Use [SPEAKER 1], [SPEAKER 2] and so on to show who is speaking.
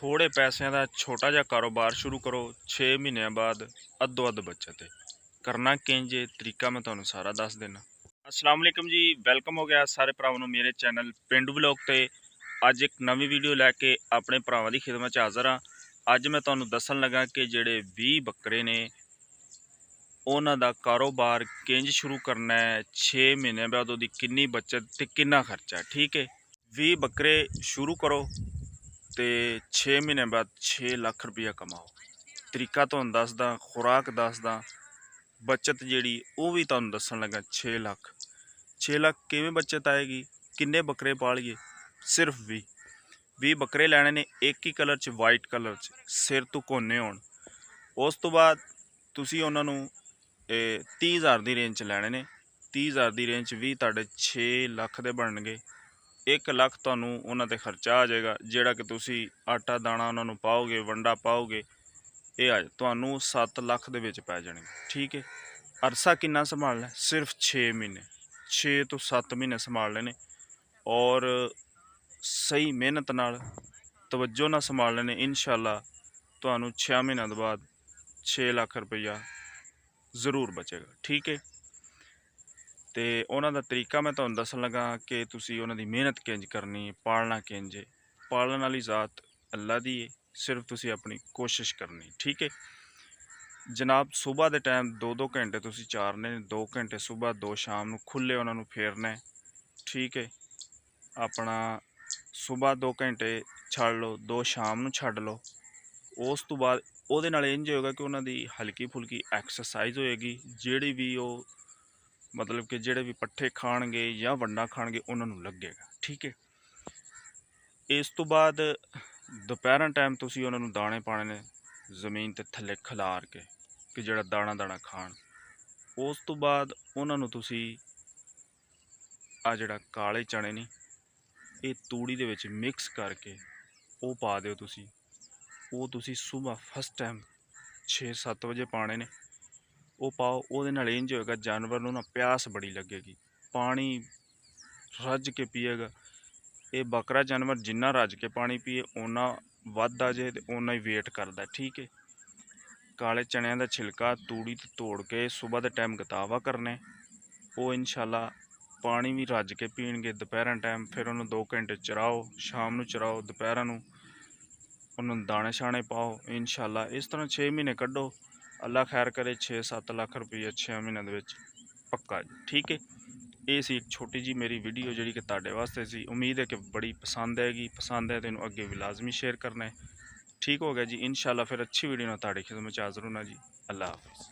[SPEAKER 1] थोड़े पैसों का छोटा जिहा कारोबार शुरू करो, 6 महीनों बाद अद्धो अद्ध बचत है। करना किंज है, तरीका मैं तुहानू सारा दस देना। अस्सलाम वालेकुम जी, वेलकम हो गया सारे भरावां नू मेरे चैनल पेंडू ब्लॉग ते। अज एक नवी वीडियो लैके अपने भरावां दी खिदमत च हाज़र हाँ। अज मैं तुहानू दसन लगा कि जिहड़े 20 बकरे ने उन्हां दा कारोबार किंज शुरू करना है, 6 महीने बाद उहदी किन्नी बचत ते किन्ना खर्चा है। ठीक है, 20 बकरे शुरू करो तो 6 महीने बाद 6 लाख रुपया कमाओ। तरीका तुहानू दसदा, खुराक दसदा, बचत जिहड़ी वो भी तुहानू दसन लगा। 6 लाख किवें बचत आएगी, किन्ने बकरे पालिए? सिर्फ 20 बकरे लैने ने, एक ही कलर च, वाइट कलर च, सिर तो कोने होण। उस तो बाद तुसी उन्हां नू 30,000 की रेंज च लैने ने। 30,000 की रेंज 20 तुहाडे 6 लाख दे बनणगे। 1 लाख तुहानू उन्हां ते खर्चा आ जाएगा, जिहड़ा कि तुसी आटा दाना उन्हां नू पाओगे, वंडा पाओगे, ये आ तुहानू 7 लाख दे विच पै जाणगे। ठीक है, अरसा किन्ना संभालना? सिर्फ 6 महीने, 6 तो 7 महीने संभाल लेने और सही मेहनत नाल तवज्जो नाल संभाल लेने। इंशाअल्लाह तुहानू 6 महीनों के बाद 6 लाख रुपया जरूर बचेगा। ठीक है, तो उन्हां दा तरीका मैं तुहानू दसन लगा कि तुसी उन्हां दी मेहनत किंज करनी है, पालना किंज है। पालन वाली ज़ात अल्लाह दी है, सिर्फ तुसी अपनी कोशिश करनी। ठीक है जनाब, सुबह के टाइम 2-2 घंटे तुसी चारने, 2 घंटे सुबह, 2 शाम नू खुले उन्हां नू फेरना है। ठीक है, अपना सुबह 2 घंटे छड़ लो, 2 शाम नू छड़ लो। उस तो बाद ਉਹਦੇ ਨਾਲ ਇੰਜ ਹੋਏਗਾ कि उन्हां दी हल्की फुल्की एक्सरसाइज होएगी। ਜਿਹੜੀ भी वो मतलब कि ਜਿਹੜੇ भी पट्ठे खाणगे या वंडा खाणगे उन्हां नू लगेगा। ठीक है, इस तो बाद दोपहर टाइम तुसी उन्हां नू दाने पाने ने जमीन ते थल्ले खिलार के कि ਜਿਹੜਾ दाना दाना खाण। उस तो बाद उन्हां नू तुसी आ ਜਿਹੜਾ काले चने ने ये तूड़ी दे विच मिक्स करके वो पा दिओ तुसी। वो तुसी सुबह फर्स्ट टाइम 6-7 बजे पाने ने, वो पाओ। ਉਹਦੇ ਨਾਲ इंज होएगा जानवर नू ना प्यास बड़ी लगेगी, पानी रज के पिएगा। ये बकरा जानवर जिन्ना रज के पानी पीए उन्ना वधदा जे ते उन्ना ही वेट करदा। ठीक है, काले चनियां दा छिलका तूड़ी तो तोड़ के सुबह के टाइम गतावा करने, वो इंशाअल्लाह पानी भी रज के पीणगे दोपहर टाइम। फिर उन्होंने 2 घंटे चराओ, शाम नू चराओ, दोपहर नू उन्होंने दाने शाने पाओ। इंशाअल्लाह इस तरह 6 महीने कड्डो, अल्लाह खैर करे 6-7 लाख रुपया 6 महीनों दे विच पक्का। ठीक है, ये सी एक छोटी जी मेरी वीडियो जी कि तुहाडे वास्ते सी। उम्मीद है कि बड़ी पसंद आएगी। पसंद है तो इन्हू अगे भी लाजमी शेयर करना है। ठीक हो गया जी, इंशाअल्लाह फिर अच्छी वीडियो ना तुहाडी खिदमत च हाज़र होना जी। अल्लाह हाफिज़।